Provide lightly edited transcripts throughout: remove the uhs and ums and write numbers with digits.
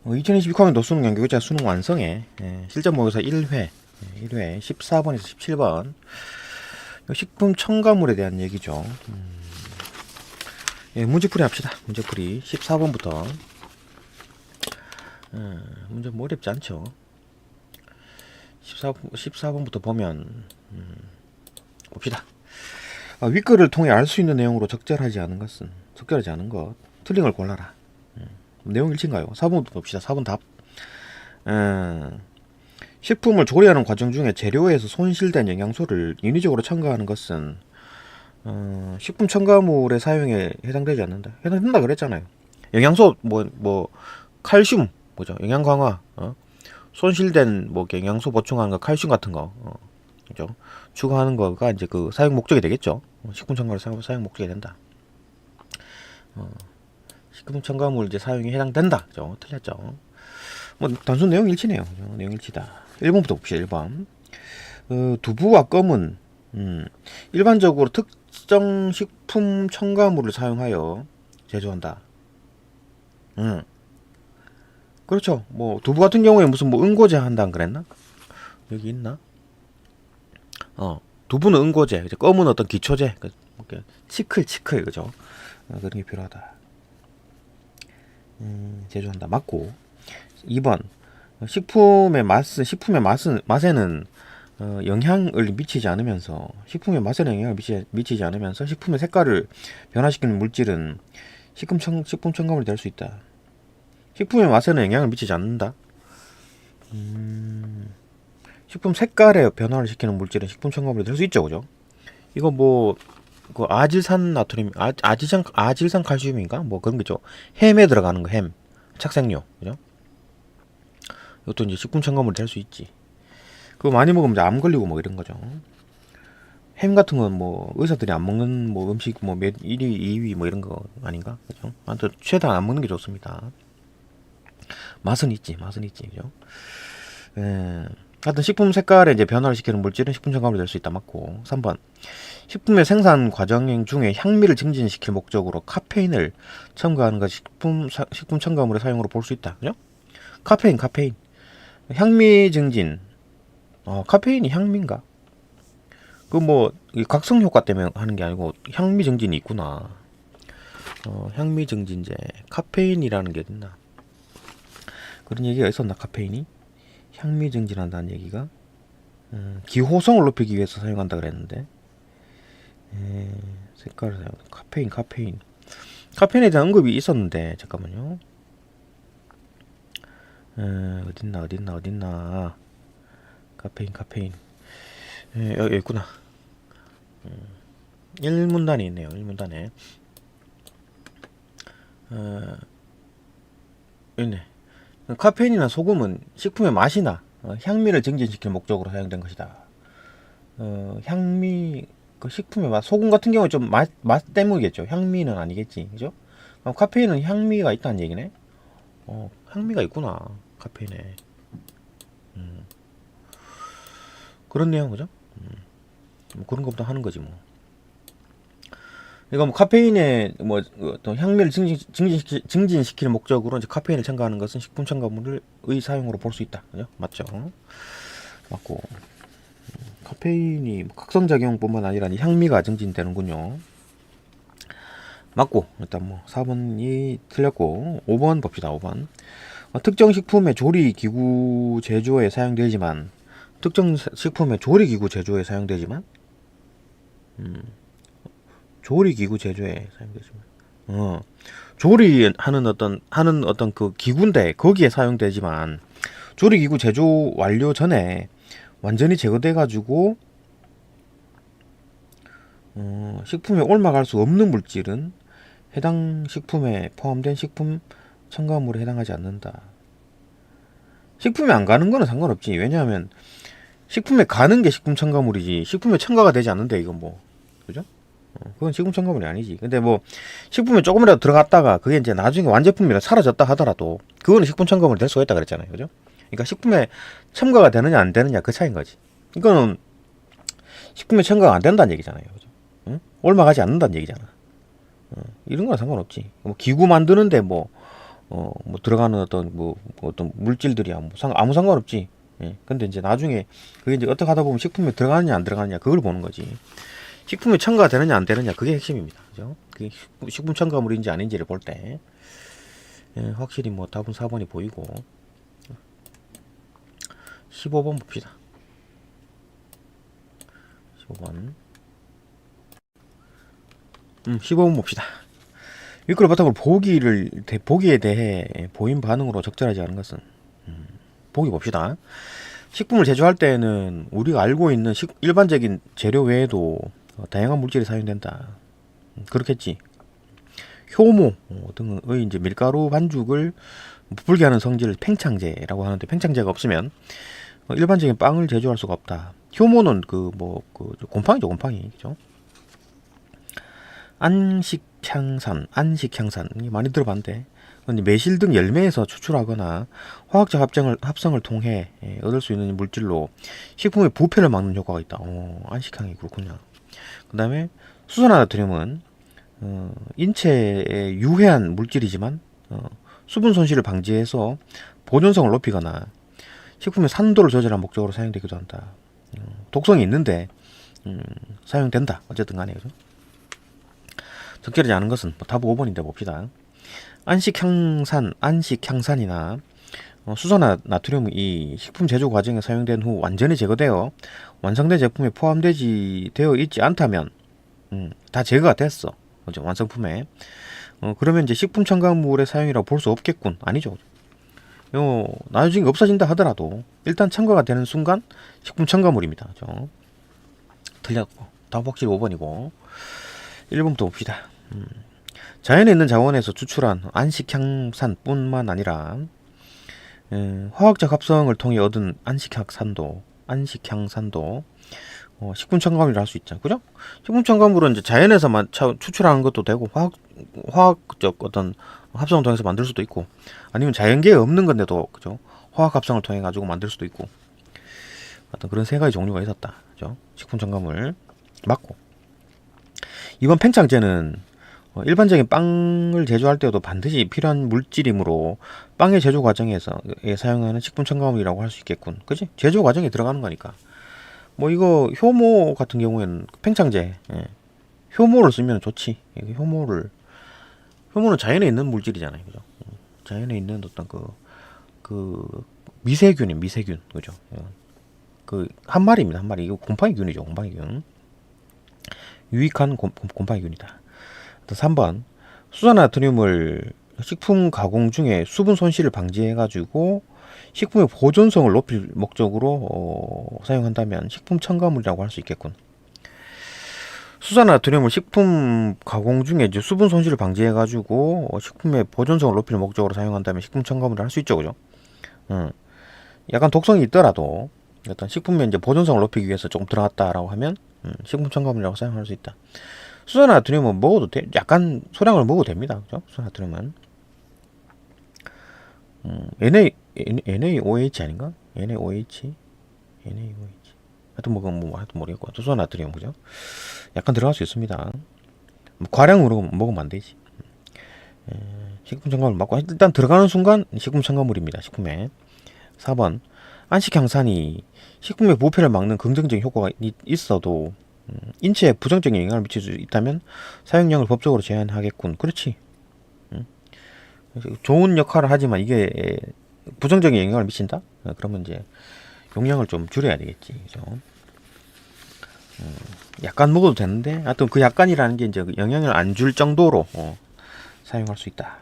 2026학년 도수능 연구교재 수능 완성해. 실전 모의고사 1회, 1회 14번에서 17번. 식품 첨가물에 대한 얘기죠. 문제풀이 합시다. 문제풀이 14번부터. 문제 뭐 어렵지 않죠. 14번부터 보면 봅시다. 윗글을 통해 알 수 있는 내용으로 적절하지 않은 것, 틀린 걸 골라라. 내용 일치인가요? 4번부터 봅시다. 4번 답. 식품을 조리하는 과정 중에 재료에서 손실된 영양소를 인위적으로 첨가하는 것은 식품 첨가물의 사용에 해당되지 않는다. 해당된다 그랬잖아요. 영양소 칼슘 뭐죠? 영양 강화, 손실된 뭐 영양소 보충하는 거, 칼슘 같은 거, 그죠? 추가하는 거가 이제 그 사용 목적이 되겠죠. 식품 첨가물 사용 목적이 된다. 식품 첨가물 이제 사용에 해당된다. 그죠? 틀렸죠. 뭐 단순 내용 일치네요. 그죠? 내용 일치다. 1번부터 봅시다. 1번. 두부와 껌은 일반적으로 특정 식품 첨가물을 사용하여 제조한다. 그렇죠. 뭐 두부 같은 경우에 무슨 뭐 응고제 한다는 그랬나? 여기 있나? 두부는 응고제, 이제 껌은 어떤 기초제, 치클, 그죠? 그런 게 필요하다. 제조한다. 맞고. 2번. 식품의 맛에는 영향을 미치지 않으면서 식품의 색깔을 변화시키는 물질은 식품 첨가물이 될 수 있다. 식품의 맛에는 영향을 미치지 않는다. 식품 색깔에 변화를 시키는 물질은 식품 첨가물이 될 수 있죠, 그죠? 이거 뭐 그 아질산 나트륨, 아질산 칼슘인가? 뭐 그런 거죠. 햄에 들어가는 거, 햄, 착색료, 그죠? 이것도 이제 식품 첨가물이 될 수 있지. 그거 많이 먹으면 이제 암 걸리고 뭐 이런 거죠. 햄 같은 건 뭐 의사들이 안 먹는 뭐 음식 뭐 1위, 2위 뭐 이런 거 아닌가? 그죠? 아무튼 최대한 안 먹는 게 좋습니다. 맛은 있지, 그죠? 하여튼 식품 색깔에 이제 변화를 시키는 물질은 식품 첨가물이 될 수 있다. 맞고. 3번. 식품의 생산 과정 중에 향미를 증진시킬 목적으로 카페인을 첨가하는 것이 식품 첨가물의 사용으로 볼 수 있다. 그죠? 카페인. 향미 증진. 카페인이 향미인가? 그 뭐 각성 효과 때문에 하는 게 아니고 향미 증진이 있구나. 향미 증진제. 카페인이라는 게 있나? 그런 얘기가 있었나? 카페인이 향미 증진한다는 얘기가 기호성을 높이기 위해서 사용한다 그랬는데 색깔을 사용. 카페인에 대한 언급이 있었는데 잠깐만요. 어딨나. 카페인. 여기 있구나. 1문단이 있네요. 1문단에 있네. 카페인이나 소금은 식품의 맛이나 향미를 증진시킬 목적으로 사용된 것이다. 향미, 그 식품의 맛, 소금 같은 경우에 좀 맛 때문이겠죠. 향미는 아니겠지, 그죠? 카페인은 향미가 있다는 얘기네. 향미가 있구나, 카페인에. 그렇네요, 그죠? 뭐 그런 것부터 하는 거지 뭐. 이거 뭐 카페인에 뭐 어떤 향미를 증진시키는 목적으로 이제 카페인을 첨가하는 것은 식품 첨가물의 사용으로 볼 수 있다. 그죠? 맞죠? 맞고. 카페인이 각성작용뿐만 아니라 향미가 증진되는군요. 맞고. 일단 뭐 4번이 틀렸고 5번 봅시다. 5번. 특정 식품의 조리기구 제조에 사용되지만 조리기구 제조에 사용되지만 조리하는 어떤 그 기구인데 거기에 사용되지만 조리기구 제조 완료 전에 완전히 제거돼 가지고 식품에 옮아갈 수 없는 물질은 해당 식품에 포함된 식품 첨가물에 해당하지 않는다. 식품에 안 가는 거는 상관없지. 왜냐하면 식품에 가는 게 식품 첨가물이지 식품에 첨가가 되지 않는데 이건 뭐, 그죠? 그건 식품 첨가물이 아니지. 근데 뭐 식품에 조금이라도 들어갔다가 그게 이제 나중에 완제품이라 사라졌다 하더라도 그거는 식품 첨가물이 될 수가 있다 그랬잖아요, 그죠? 그러니까 식품에 첨가가 되느냐 안 되느냐 그 차이인 거지. 이거는 식품에 첨가가 안 된다는 얘기잖아요, 그죠? 응? 옮아가지 않는다는 얘기잖아. 이런 거랑 상관없지. 뭐 기구 만드는데 뭐 뭐 들어가는 어떤 물질들이야 뭐 아무 상관없지. 예. 근데 이제 나중에 그게 이제 어떻게 하다 보면 식품에 들어가느냐 안 들어가느냐 그걸 보는 거지. 식품에 첨가가 되느냐 안 되느냐 그게 핵심입니다. 그죠? 그게 식품 첨가물인지 아닌지를 볼 때, 예, 확실히 뭐 답은 4번이 보이고. 15번 봅시다. 15번. 15번 봅시다. 윗글 바탕으로 보기에 대해 보인 반응으로 적절하지 않은 것은, 보기 봅시다. 식품을 제조할 때에는 우리가 알고 있는 일반적인 재료 외에도 다양한 물질이 사용된다. 그렇겠지. 효모 등의 이제 밀가루 반죽을 부풀게 하는 성질을 팽창제라고 하는데, 팽창제가 없으면 일반적인 빵을 제조할 수가 없다. 효모는 곰팡이죠, 곰팡이. 그죠? 안식향산 많이 들어봤는데, 매실 등 열매에서 추출하거나 화학적 합성을 통해 얻을 수 있는 물질로 식품의 부패를 막는 효과가 있다. 안식향이 그렇군요. 그 다음에 수산화나트륨은 인체에 유해한 물질이지만 수분 손실을 방지해서 보존성을 높이거나 식품의 산도를 조절하는 목적으로 사용되기도 한다. 독성이 있는데 사용된다. 어쨌든 간에. 그죠? 적절하지 않은 것은 답 5번인데 봅시다. 안식향산이나 수소나 나트륨이 식품 제조 과정에 사용된 후 완전히 제거되어 완성된 제품에 되어 있지 않다면, 다 제거가 됐어. 그죠? 완성품에. 그러면 이제 식품 첨가물의 사용이라고 볼 수 없겠군. 아니죠. 나중에 없어진다 하더라도 일단 첨가가 되는 순간 식품 첨가물입니다. 그죠? 틀렸고. 답 확실히 5번이고. 1번부터 봅시다. 자연에 있는 자원에서 추출한 안식향산뿐만 아니라 화학적 합성을 통해 얻은 안식향산도 식품 첨가물이라 할 수 있죠. 그죠? 식품 첨가물은 이제 자연에서만 추출하는 것도 되고, 화학적 어떤 합성을 통해서 만들 수도 있고, 아니면 자연계에 없는 건데도, 그죠? 화학 합성을 통해 가지고 만들 수도 있고, 어떤 그런 세 가지 종류가 있었다. 그죠? 식품 첨가물 맞고. 이번 팽창제는 일반적인 빵을 제조할 때도 반드시 필요한 물질이므로 빵의 제조 과정에서 사용하는 식품 첨가물이라고 할 수 있겠군. 그지? 제조 과정에 들어가는 거니까. 뭐 이거 효모 같은 경우에는 팽창제, 효모를 쓰면 좋지. 효모는 자연에 있는 물질이잖아요. 그죠? 자연에 있는 어떤 미세균, 그죠? 한 마리입니다. 한 마리. 이거 곰팡이균이죠. 곰팡이균. 유익한 곰팡이균이다. 3번. 수산나트륨을 식품 가공 중에 수분 손실을 방지해가지고 식품의 보존성을 높일 목적으로 사용한다면 식품 첨가물이라고 할 수 있겠군. 수산나트륨을 식품 가공 중에 이제 수분 손실을 방지해가지고 식품의 보존성을 높일 목적으로 사용한다면 식품 첨가물을 할 수 있죠, 그죠? 약간 독성이 있더라도 어떤 식품의 이제 보존성을 높이기 위해서 조금 들어갔다라고 하면 식품 첨가물이라고 사용할 수 있다. 수산나트륨은 먹어도 돼. 약간 소량을 먹어도 됩니다. 그죠? 수산나트륨은 NaOH 아닌가? NaOH 하여튼 하여튼 모르겠고, 수산나트륨. 그죠? 약간 들어갈 수 있습니다. 과량으로 먹으면 안 되지. 식품 첨가물 맞고, 일단 들어가는 순간 식품 첨가물입니다. 식품에. 4번. 안식향산이 식품의 부패를 막는 긍정적인 효과가 있어도 인체에 부정적인 영향을 미칠 수 있다면 사용량을 법적으로 제한하겠군. 그렇지. 좋은 역할을 하지만 이게 부정적인 영향을 미친다? 그러면 이제 용량을 좀 줄여야 되겠지. 그죠? 약간 먹어도 되는데, 하여튼 그 약간이라는 게 이제 영향을 안 줄 정도로 사용할 수 있다.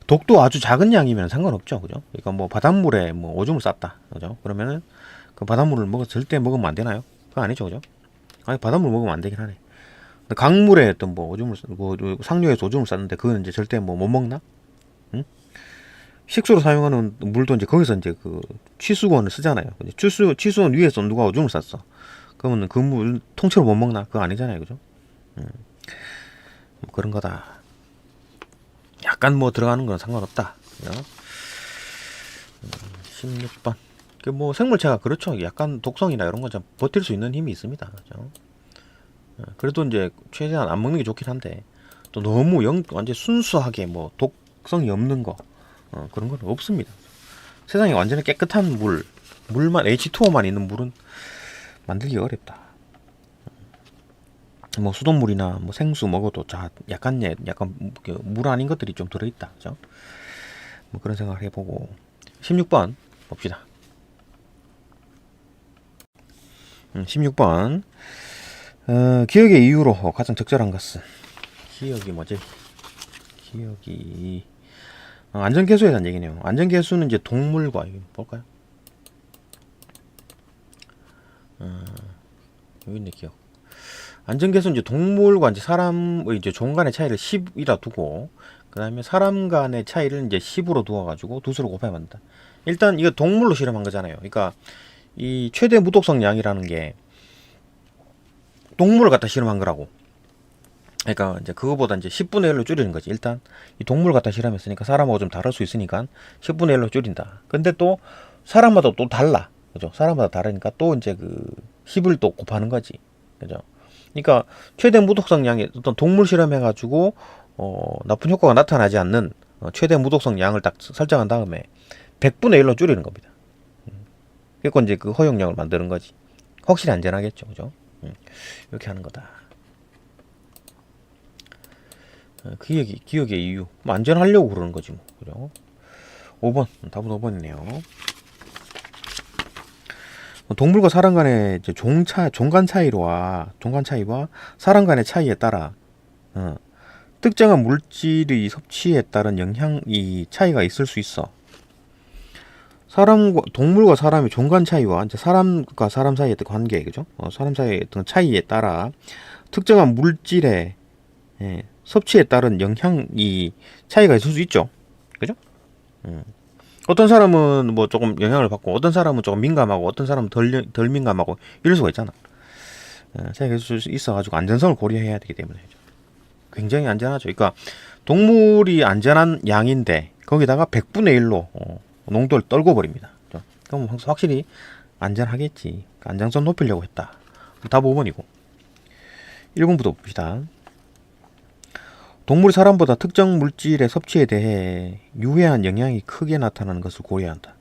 독도 아주 작은 양이면 상관없죠. 그죠? 그러니까 뭐 바닷물에 뭐 오줌을 쌌다. 그죠? 그러면은 그 바닷물을 절대 먹으면 안 되나요? 그거 아니죠. 그죠? 아니, 바닷물 먹으면 안 되긴 하네. 강물에 어떤 상류에서 오줌을 쌌는데 그거는 이제 절대 못 먹나? 응? 식수로 사용하는 물도 이제 거기서 이제 취수건을 쓰잖아요. 취수건 위에서 누가 오줌을 쌌어. 그러면 그 물 통째로 못 먹나? 그거 아니잖아요. 그죠? 뭐 그런 거다. 약간 뭐 들어가는 건 상관없다. 16번. 뭐 생물체가 그렇죠. 약간 독성이나 이런 거 좀 버틸 수 있는 힘이 있습니다. 그죠? 그래도 이제 최대한 안 먹는 게 좋긴 한데, 또 너무 완전 순수하게 뭐 독성이 없는 거 그런 건 없습니다. 세상에 완전히 깨끗한 물만 H2O만 있는 물은 만들기 어렵다. 뭐 수돗물이나 뭐 생수 먹어도 약간 물 아닌 것들이 좀 들어있다. 그죠? 뭐 그런 생각을 해보고 16번 봅시다. 16번 기억의 이유로 가장 적절한 것은 기억이 뭐지? 기억이 안전계수에 대한 얘기네요. 안전계수는 이제 동물과 볼까요? 여기 있네 기억. 안전계수는 이제 동물과 이제 사람의 이제 종 간의 차이를 10이라 두고 그 다음에 사람 간의 차이를 이제 10으로 두어가지고 두수로 곱해 만든다. 일단 이거 동물로 실험한 거잖아요. 그러니까 이 최대 무독성 양이라는 게 동물을 갖다 실험한 거라고. 그러니까 이제 그거보다 이제 10분의 1로 줄이는 거지. 일단 이 동물 갖다 실험했으니까 사람하고 좀 다를 수 있으니까 10분의 1로 줄인다. 근데 또 사람마다 또 달라. 그죠? 사람마다 다르니까 또 이제 그 10을 또 곱하는 거지. 그죠? 그러니까 최대 무독성 양의 어떤 동물 실험해가지고 나쁜 효과가 나타나지 않는 최대 무독성 양을 딱 설정한 다음에 100분의 1로 줄이는 겁니다. 그리고 이제 그 허용량을 만드는 거지. 확실히 안전하겠죠. 그죠? 이렇게 하는 거다. 기억의 이유. 뭐 안전하려고 그러는 거지 뭐. 그죠? 5번. 답은 5번이네요. 동물과 사람 간의 이제 종간 차이와 사람 간의 차이에 따라 특정한 물질의 섭취에 따른 영향이 차이가 있을 수 있어. 동물과 사람의 종간 차이와 이제 사람과 사람 사이의 어떤 관계, 그죠? 사람 사이의 어떤 차이에 따라 특정한 물질의 섭취에 따른 영향이 차이가 있을 수 있죠. 그죠? 어떤 사람은 뭐 조금 영향을 받고 어떤 사람은 조금 민감하고 어떤 사람은 덜 민감하고 이럴 수가 있잖아. 차이가 있을 수 있어가지고 안전성을 고려해야 되기 때문에 굉장히 안전하죠. 그러니까 동물이 안전한 양인데 거기다가 100분의 1로 농도를 떨궈 버립니다. 그럼 확실히 안전하겠지. 안전성 높이려고 했다. 답 5번이고 1번부터 봅시다. 동물이 사람보다 특정 물질의 섭취에 대해 유해한 영향이 크게 나타나는 것을 고려해야 한다.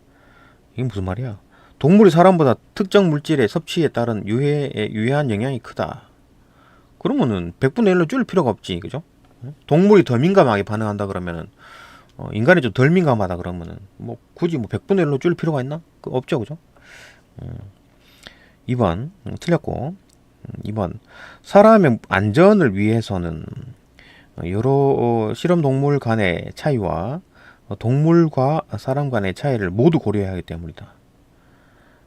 이게 무슨 말이야? 동물이 사람보다 특정 물질의 섭취에 따른 유해한 영향이 크다. 그러면은 100분의 1로 줄일 필요가 없지. 그죠? 동물이 더 민감하게 반응한다 그러면은 인간이 좀 덜 민감하다 그러면은 뭐 굳이 뭐 100분의 1로 줄일 필요가 있나? 없죠. 그죠? 2번 틀렸고 2번 사람의 안전을 위해서는 여러 실험 동물 간의 차이와 동물과 사람 간의 차이를 모두 고려해야 하기 때문이다.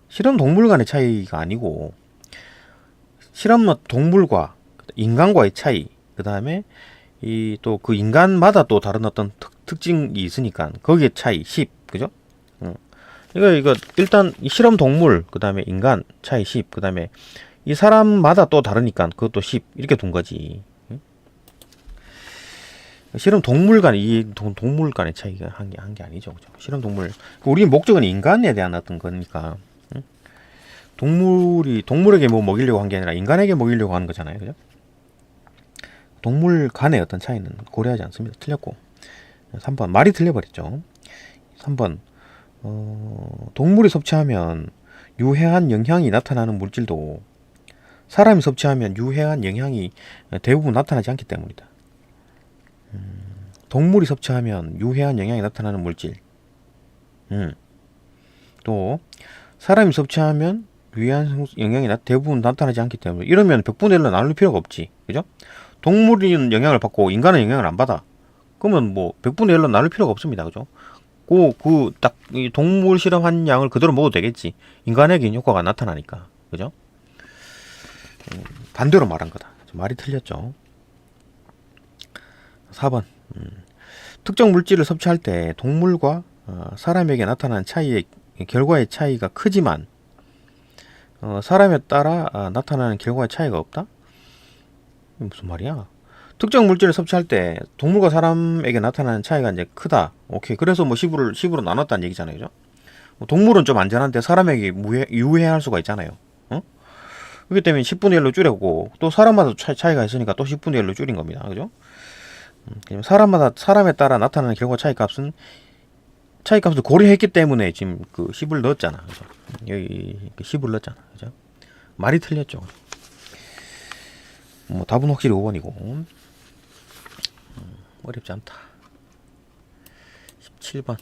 실험 동물 간의 차이가 아니고 실험 동물과 인간과의 차이, 그 다음에 이 또 그 인간마다 또 다른 어떤 특징이 있으니까 거기에 차이 10, 그죠? 이거 일단 이 실험 동물, 그 다음에 인간 차이 10, 그 다음에 이 사람마다 또 다르니까 그것도 10 이렇게 둔 거지. 실험 동물 간의 차이가 한 게 아니죠. 그죠? 실험 동물. 우리 목적은 인간에 대한 어떤 거니까. 동물에게 뭐 먹이려고 한 게 아니라 인간에게 먹이려고 하는 거잖아요. 그죠? 동물 간의 어떤 차이는 고려하지 않습니다. 틀렸고. 3번. 말이 틀려버렸죠. 3번. 동물이 섭취하면 유해한 영향이 나타나는 물질도 사람이 섭취하면 유해한 영향이 대부분 나타나지 않기 때문이다. 동물이 섭취하면 유해한 영향이 나타나는 물질. 또 사람이 섭취하면 유해한 영향이 대부분 나타나지 않기 때문에 이러면 100분의 1로 나눌 필요가 없지. 그죠? 동물은 영향을 받고 인간은 영향을 안 받아. 그러면 뭐 100분의 1로 나눌 필요가 없습니다. 그죠? 딱 동물 실험한 양을 그대로 먹어도 되겠지. 인간에게는 효과가 나타나니까. 그죠? 반대로 말한 거다. 말이 틀렸죠. 4번. 특정 물질을 섭취할 때 동물과 사람에게 나타나는 결과의 차이가 크지만 사람에 따라 나타나는 결과의 차이가 없다? 무슨 말이야? 특정 물질을 섭취할 때 동물과 사람에게 나타나는 차이가 이제 크다. 오케이. 그래서 뭐 10으로 나눴다는 얘기잖아요. 그죠? 동물은 좀 안전한데 사람에게 유해할 수가 있잖아요. 그렇기 때문에 10분의 1로 줄였고 또 사람마다 차이가 있으니까 또 10분의 1로 줄인 겁니다. 그죠? 사람에 따라 나타나는 결과 차이값을 고려했기 때문에 지금 그 10을 넣었잖아. 그죠? 여기 10을 넣었잖아. 그죠? 말이 틀렸죠. 뭐 답은 확실히 5번이고. 어렵지 않다. 17번.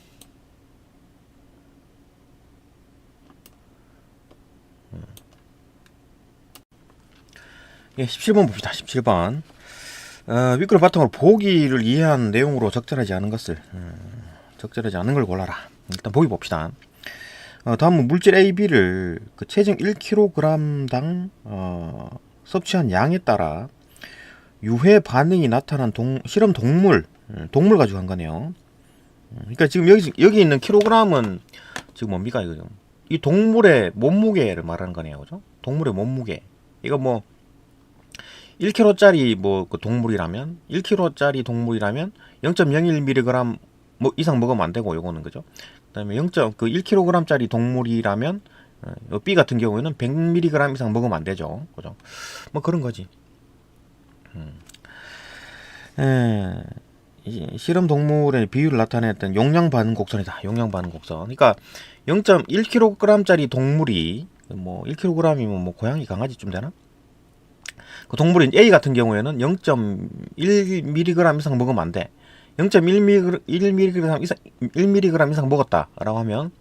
예, 17번 봅시다. 17번. 윗글 바탕으로 보기를 이해한 내용으로 적절하지 않은 걸 골라라. 일단 보기 봅시다. 다음은 물질 A, B를 그 체중 1kg당 섭취한 양에 따라 유해 반응이 나타난 실험 동물 가지고 한 거네요. 그러니까 지금 여기 있는 킬로그램은 지금 뭡니까 이거? 이 동물의 몸무게를 말하는 거네요, 그죠? 동물의 몸무게. 이거 뭐 1kg짜리 그 동물이라면 0.01mg 뭐 이상 먹으면 안 되고 요거는 그죠? 그다음에 1kg짜리 동물이라면 B 같은 경우에는 100mg 이상 먹으면 안 되죠, 그죠? 뭐 그런 거지. 실험 동물의 비율을 나타냈던 용량 반응 곡선이다. 용량 반응 곡선. 그러니까 0.1kg짜리 동물이 뭐 1kg이면 뭐 고양이 강아지쯤 되나? 그 동물인 A 같은 경우에는 0.1mg 이상 먹으면 안 돼. 0.1mg 이상 먹었다라고 하면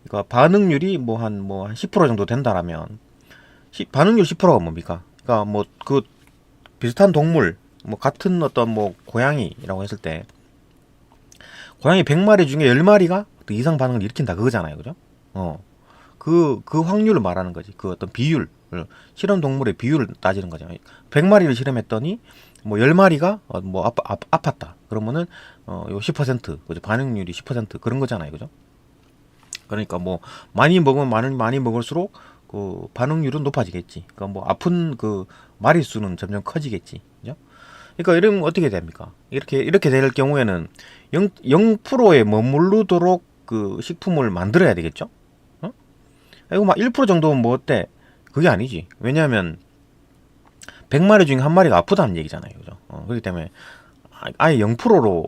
그러니까 반응률이 한 10% 정도 된다라면 반응률 10%가 뭡니까? 그러니까 뭐 그 비슷한 동물 뭐 같은 어떤 뭐 고양이라고 했을 때 고양이 100마리 중에 10마리가 그 이상 반응을 일으킨다 그거잖아요. 그죠? 그 확률을 말하는 거지. 그 어떤 비율, 실험 동물의 비율을 따지는 거죠. 100마리를 실험했더니 뭐 10마리가 뭐 아팠다. 그러면은 요 10%, 그죠? 반응률이 10% 그런 거잖아요. 그죠? 그러니까 뭐 많이 먹으면 많이 먹을수록 그 반응률은 높아지겠지. 그러니까 뭐 아픈 그 마리 수는 점점 커지겠지. 그죠? 그러니까 이러면 어떻게 됩니까? 이렇게 될 경우에는 0%에 머무르도록 그 식품을 만들어야 되겠죠? 이거 막 1% 정도면 뭐 어때? 그게 아니지. 왜냐하면 100마리 중에 한 마리가 아프다는 얘기잖아요. 그죠? 그렇기 때문에 아예 0%로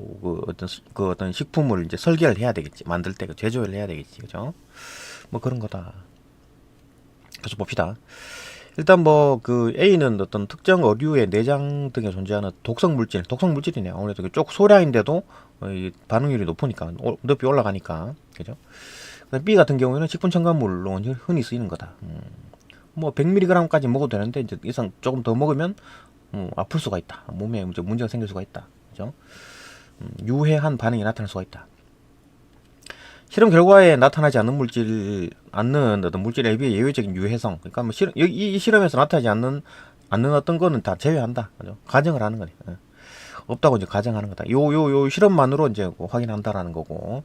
그 어떤 식품을 이제 설계를 해야 되겠지. 만들 때 제조를 해야 되겠지. 그죠? 뭐 그런 거다. 계속 봅시다. 일단 뭐 그 A는 어떤 특정 어류의 내장 등에 존재하는 독성 물질이네요. 아무래도 쪽 소량인데도 이 반응률이 높으니까 높이 올라가니까 그죠? B 같은 경우에는 식품 첨가물로 흔히 쓰이는 거다. 뭐 100mg까지 먹어도 되는데 이제 이상 조금 더 먹으면 아플 수가 있다. 몸에 문제가 생길 수가 있다. 그죠? 유해한 반응이 나타날 수가 있다. 실험 결과에 나타나지 않는 어떤 물질 A, B의 예외적인 유해성. 그러니까 뭐 이 실험에서 나타나지 않는 어떤 거는 다 제외한다. 그죠? 가정을 하는 거네. 없다고 이제 가정하는 거다. 요 실험만으로 이제 확인한다라는 거고.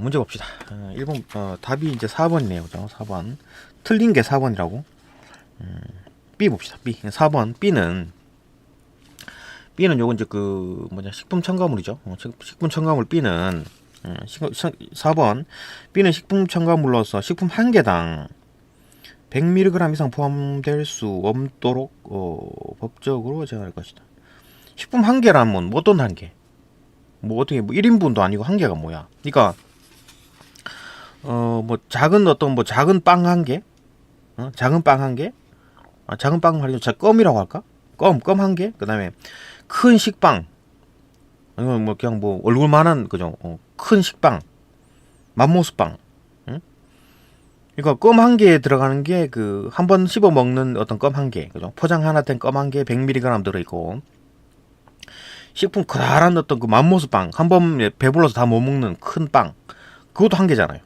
문제 봅시다. 1번 답이 이제 4번이네요. 그죠? 4번. 틀린 게 4번이라고. B 봅시다. B. 4번. B는 요건 이제 식품 첨가물이죠. 식품 첨가물 B는 4번 B는 식품 첨가물로서 식품 한 개당 100mg 이상 포함될 수 없도록 법적으로 제한할 것이다. 식품 한 개라면 어떤 한 개? 뭐 어떻게 1인분도 아니고 한 개가 뭐야? 그러니까 작은 빵 한 개? 작은 빵 한 개? 작은 빵 하려고 껌이라고 할까? 껌 한 개? 그다음에 큰 식빵. 아니면 뭐 그냥 뭐 얼굴만한 그죠? 큰 식빵. 맘모스빵. 응? 그러니까 껌 한 개에 들어가는 게 그 한 번 씹어 먹는 어떤 껌 한 개. 그죠? 포장 하나 된 껌 한 개 100mg 들어 있고. 식품 커다란 어떤 그 맘모스빵. 한 번 배불러서 다 못 먹는 큰 빵. 그것도 한 개잖아요.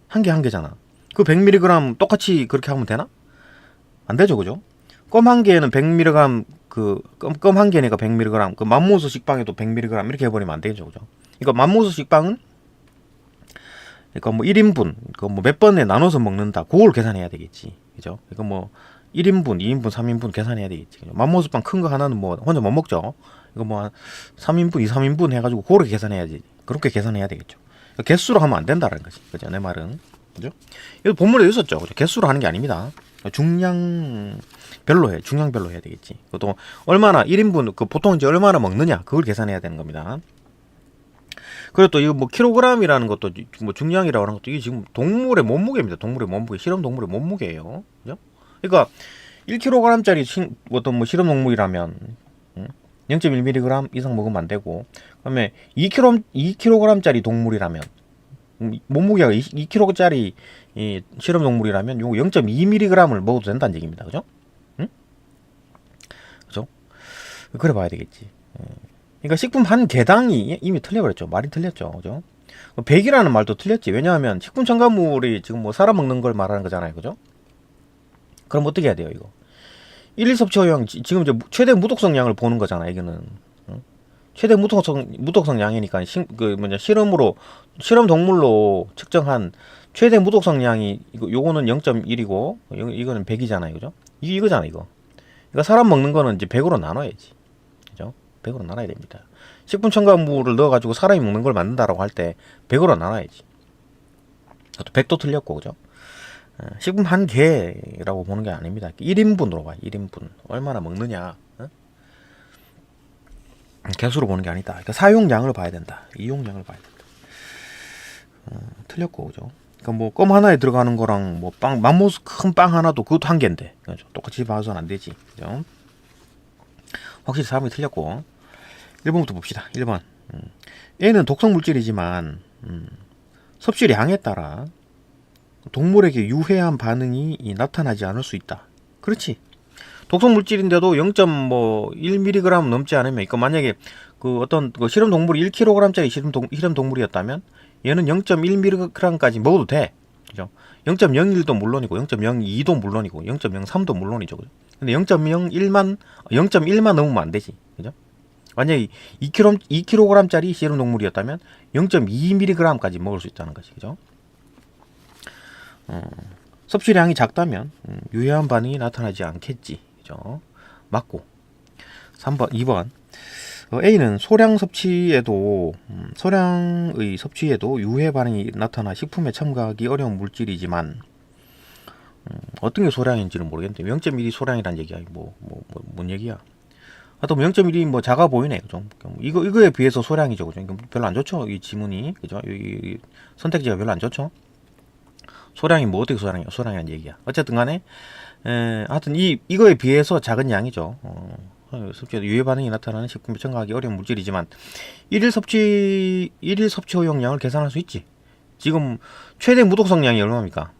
한 개잖아. 그 100mg 똑같이 그렇게 하면 되나? 안 되죠, 그죠? 껌 한 개에는 100mg 껌 한 개니까 100mg. 그 맘모스 식빵에도 100mg 이렇게 해버리면 안 되죠, 그죠? 그러니까 맘모스 식빵은 그러니까 뭐 1인분 뭐 몇 번에 나눠서 먹는다. 그걸 계산해야 되겠지, 그죠? 그러니까 뭐 1인분, 2인분, 3인분 계산해야 되겠지. 그죠? 맘모스빵 큰 거 하나는 뭐 혼자 못 먹죠. 이거 뭐 3인분, 2, 3인분 해가지고 그렇게 계산해야지. 그렇게 계산해야 되겠죠. 개수로 하면 안 된다는 거지. 그죠? 내 말은. 그죠? 이거 본문에 있었죠. 그죠? 개수로 하는 게 아닙니다. 중량별로 해야 되겠지. 또 얼마나 1인분 보통 이제 얼마나 먹느냐 그걸 계산해야 되는 겁니다. 그리고 또 이거 뭐 킬로그램이라는 것도 뭐 중량이라고 하는 것도 이게 지금 동물의 몸무게입니다. 실험 동물의 몸무게예요. 그죠? 그러니까 1kg짜리 어떤 뭐 실험 동물이라면 0.1mg 이상 먹으면 안 되고, 그다음에 2kg짜리 동물이라면 몸무게가 2kg짜리 이 실험 동물이라면 요거 0.2mg을 먹어도 된다는 얘기입니다. 그죠? 응? 그죠? 그래 봐야 되겠지. 그러니까 식품 한 개당이 이미 틀려버렸죠. 말이 틀렸죠. 그죠? 100이라는 말도 틀렸지. 왜냐하면 식품 첨가물이 지금 뭐 사람 먹는 걸 말하는 거잖아요. 그죠? 그럼 어떻게 해야 돼요, 이거? 일일 섭취 허용, 지금 이제 최대 무독성 양을 보는 거잖아, 이거는. 최대 무독성 양이니까, 실험 동물로 측정한 최대 무독성 양이, 요거는 0.1이고, 이거는 100이잖아요, 그죠? 이거잖아, 이거. 그러니까 사람 먹는 거는 이제 100으로 나눠야지. 그죠? 100으로 나눠야 됩니다. 식품 첨가물을 넣어가지고 사람이 먹는 걸 만든다라고 할 때 100으로 나눠야지. 또 100도 틀렸고, 그죠? 식품 한 개라고 보는 게 아닙니다. 1인분으로 봐요. 1인분. 얼마나 먹느냐. 개수로 보는 게 아니다. 그러니까 사용량을 봐야 된다. 이용량을 봐야 된다. 틀렸고, 그죠? 그러니까 뭐 껌 하나에 들어가는 거랑 뭐 맘모스 큰 빵 하나도 그것도 한 개인데. 그죠? 똑같이 봐서는 안 되지. 그죠? 확실히 사람이 틀렸고. 1번부터 봅시다. 1번. A는 독성 물질이지만 섭취량에 따라 동물에게 유해한 반응이 나타나지 않을 수 있다. 그렇지. 독성 물질인데도 0.1mg 넘지 않으면, 이거 만약에 그 어떤 그 실험 동물이 1kg짜리 실험 동물이었다면 얘는 0.1mg까지 먹어도 돼. 그죠? 0.01도 물론이고 0.02도 물론이고 0.03도 물론이죠. 그죠? 근데 0.1만 넘으면 안 되지. 그죠? 만약에 2kg짜리 실험 동물이었다면 0.2mg까지 먹을 수 있다는 거지. 그죠? 섭취량이 작다면 유해한 반응이 나타나지 않겠지. 그죠? 맞고. 2번. A는 소량의 섭취에도 유해 반응이 나타나 식품에 첨가하기 어려운 물질이지만, 어떤 게 소량인지는 모르겠는데 0.1이 소량이란 얘기야. 뭔 얘기야? 또 0.1이 뭐 작아 보이네. 그죠? 이거에 비해서 소량이죠. 그죠? 별로 안 좋죠. 이 지문이. 그죠? 이 선택지가 별로 안 좋죠. 소량이 뭐 어떻게 소량이란 얘기야. 어쨌든 간에 하여튼 이거에 비해서 작은 양이죠. 섭취에도 유해 반응이 나타나는 식품에 첨가하기 어려운 물질이지만 일일 섭취 허용량을 계산할 수 있지. 지금 최대 무독성량이 얼마입니까?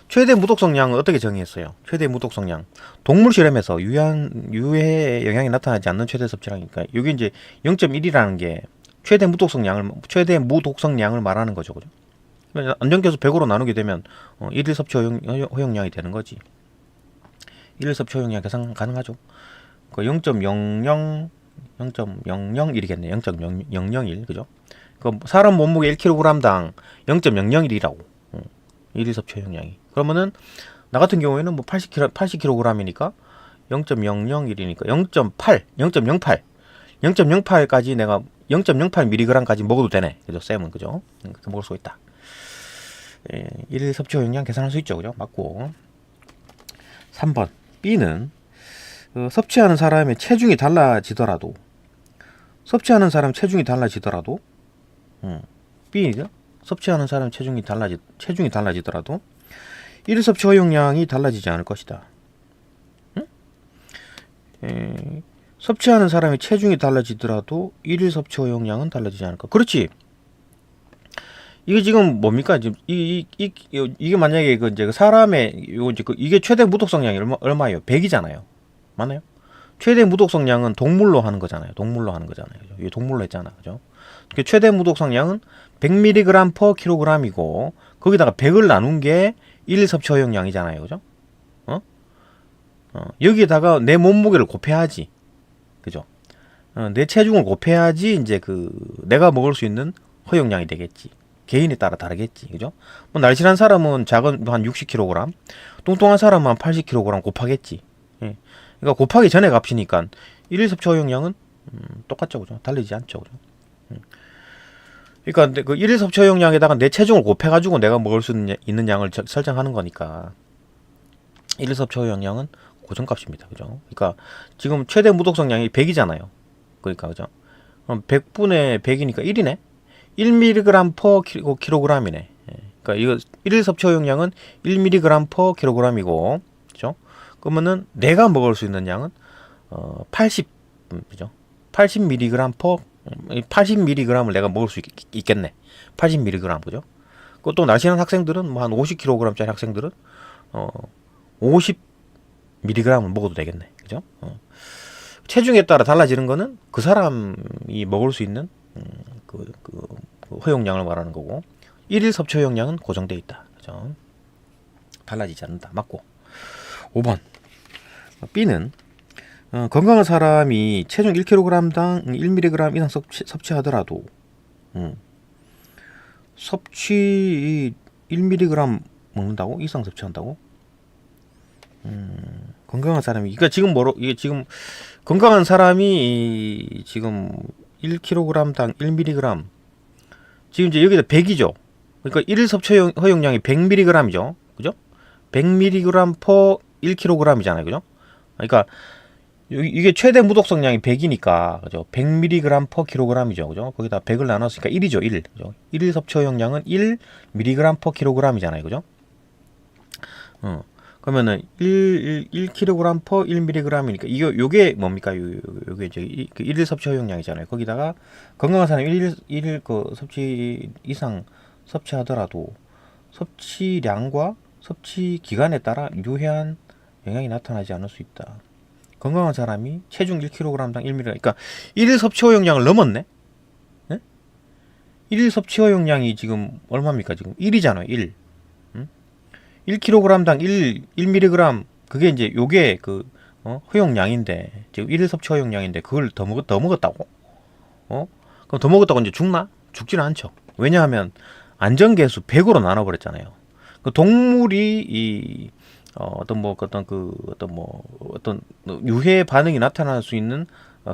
최대 무독성량은 어떻게 정의했어요? 최대 무독성량. 동물 실험에서 유해 영향이 나타나지 않는 최대 섭취량이니까 여기 이제 0.1이라는 게 최대 무독성량을 말하는 거죠. 그죠? 안전계수 100으로 나누게 되면 1일 섭취 허용량이 되는 거지. 1일 섭취 허용량 계산 가능하죠. 0.01이겠네. 0.001. 그죠? 사람 몸무게 1kg당 0.001이라고. 1일 섭취 허용량이. 그러면은 나 같은 경우에는 뭐 80kg이니까 0.001이니까 0.08까지 내가 0.08mg까지 먹어도 되네. 그죠? 쌤은. 그죠? 그렇게 먹을 수 있다. 1일 섭취 허용량 계산할 수 있죠. 그죠? 맞고. 3번. B는 섭취하는 사람의 체중이 달라지더라도 B죠? 섭취하는 사람 체중이 달라지더라도 1일 섭취 허용량이 달라지지 않을 것이다. 섭취하는 사람의 체중이 달라지더라도 1일 섭취 허용량은 달라지지 않을까? 그렇지. 이게 지금 뭡니까? 지금 이게 만약에 이제 사람의 이게 최대 무독성량이 얼마예요? 100이잖아요. 맞나요? 최대 무독성량은 동물로 하는 거잖아요. 그죠? 이게 동물로 했잖아. 그죠? 최대 무독성량은 100mg per kg이고 거기다가 100을 나눈 게 1일 섭취 허용량이잖아요. 그죠? 여기에다가 내 몸무게를 곱해야지. 그죠? 내 체중을 곱해야지 이제 내가 먹을 수 있는 허용량이 되겠지. 개인에 따라 다르겠지. 그죠? 뭐 날씬한 사람은 작은 한 60kg, 뚱뚱한 사람은 한 80kg 곱하겠지. 예. 그러니까 곱하기 전에 값이니까 1일 섭취 허용량은 똑같죠. 그죠? 달리지 않죠. 그죠? 그러니까 그 1일 섭취 허용량에다가 내 체중을 곱해가지고 내가 먹을 수 있는 양을 설정하는 거니까 일일 섭취 허용 양은 고정값입니다. 그죠? 그러니까 지금 최대 무독성량이 100이잖아요. 그러니까 그죠? 그럼 100분의 100이니까 1이네. 1mg per kg이네. 그러니까 이거 일일 섭취 허용량은 1mg per kg이고, 그죠? 그러면은 내가 먹을 수 있는 양은 80, 그죠? 80mg per 80mg을 내가 먹을 수 있겠네. 80mg, 그죠? 그것도 날씬한 학생들은 뭐 한 50kg짜리 학생들은 50mg을 먹어도 되겠네, 그죠? 체중에 따라 달라지는 거는 그 사람이 먹을 수 있는 그 허용량을 말하는 거고, 일일 섭취 허용량은 고정돼 있다, 그죠? 달라지지 않는다. 맞고. 5번 B는 건강한 사람이 체중 1kg당 1mg 이상 섭취하더라도 섭취 1mg 먹는다고? 이상 섭취한다고? 건강한 사람이, 그러니까 지금 이게 지금 건강한 사람이 지금 1kg당 1mg, 지금 이제 여기다 100이죠. 그러니까 일일 섭취 허용량이 100mg이죠. 그죠? 100mg per 1kg이잖아요. 그죠? 그러니까 이게 최대 무독성량이 100이니까, 그죠? 100mg per kg이죠. 그죠? 거기다 100을 나눴으니까 1이죠. 1. 그죠? 일일 섭취 허용량은 1mg per kg이잖아요. 그죠? 그러면은 1kg per 1mg이니까 요게 뭡니까? 요게 이제 그 일일 섭취 허용량이잖아요. 거기다가 건강한 사람이 일일 그 섭취 이상 섭취하더라도 섭취량과 섭취 기간에 따라 유해한 영향이 나타나지 않을 수 있다. 건강한 사람이 체중 1kg당 1mg, 그러니까 일일 섭취 허용량을 넘었네. 네? 일일 섭취 허용량이 지금 얼마입니까? 지금 1이잖아요. 1. 1kg당 1mg, 그게 이제 요게 그 허용량인데, 지금 일일 섭취 허용량인데 그걸 더 먹었다고? 그럼 더 먹었다고 이제 죽나? 죽지는 않죠. 왜냐하면 안전계수 100으로 나눠버렸잖아요. 그 동물이 어떤 유해 반응이 나타날 수 있는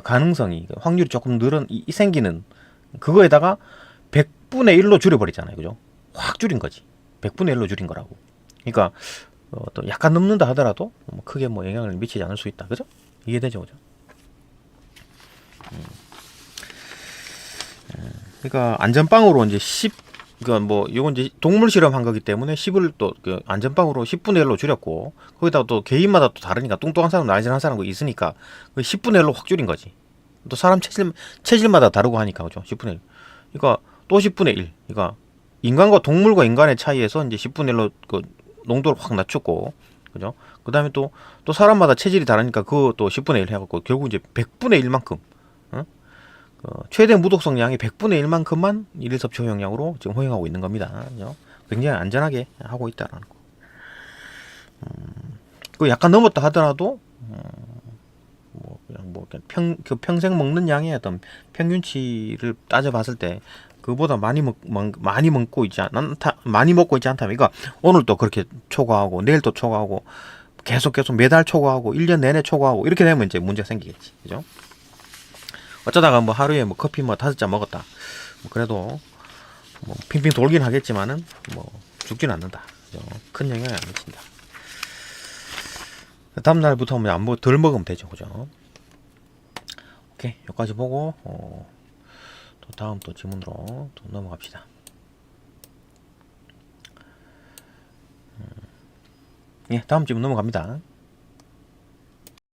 가능성이, 확률이 조금 생기는 그거에다가 100분의 1로 줄여버리잖아요. 그죠? 확 줄인 거지. 100분의 1로 줄인 거라고. 그러니까 또 약간 넘는다 하더라도 크게 영향을 미치지 않을 수 있다. 그죠? 이해되죠? 그죠? 그러니까 안전빵으로 이제 10, 그러니까 요건 이제 동물 실험한 거기 때문에 10을 또 그 안전빵으로 10분의 1로 줄였고, 거기다가 또 개인마다 또 다르니까 뚱뚱한 사람, 날씬한 사람 있으니까 그 10분의 1로 확 줄인 거지. 또 사람 체질마다 다르고 하니까, 그죠? 10분의 1. 그러니까 또 10분의 1. 그러니까 인간과 동물과 인간의 차이에서 이제 10분의 1로 그 농도를 확 낮췄고, 그죠? 그 다음에 또 사람마다 체질이 다르니까 그거 또 10분의 1 해갖고 결국 이제 100분의 1만큼, 최대 무독성량이 100분의 1만큼만 일일 섭취 허용량으로 지금 허용하고 있는 겁니다. 그죠? 굉장히 안전하게 하고 있다라는 거. 그 약간 넘었다 하더라도 그냥 평생 먹는 양의 어떤 평균치를 따져봤을 때 그보다 많이 먹고 있지 않다면, 그러니까 오늘 또 그렇게 초과하고 내일 또 초과하고 계속 매달 초과하고 1년 내내 초과하고 이렇게 되면 이제 문제가 생기겠지. 그죠? 어쩌다가 하루에 커피 5잔 먹었다. 그래도 핑핑 돌긴 하겠지만은 죽지는 않는다. 그죠? 큰 영향이 안 미친다. 다음 날부터 덜 먹으면 되죠. 그죠? 오케이. 여기까지 보고 또 다음 또 지문으로 또 넘어갑시다. 예, 다음 지문 넘어갑니다.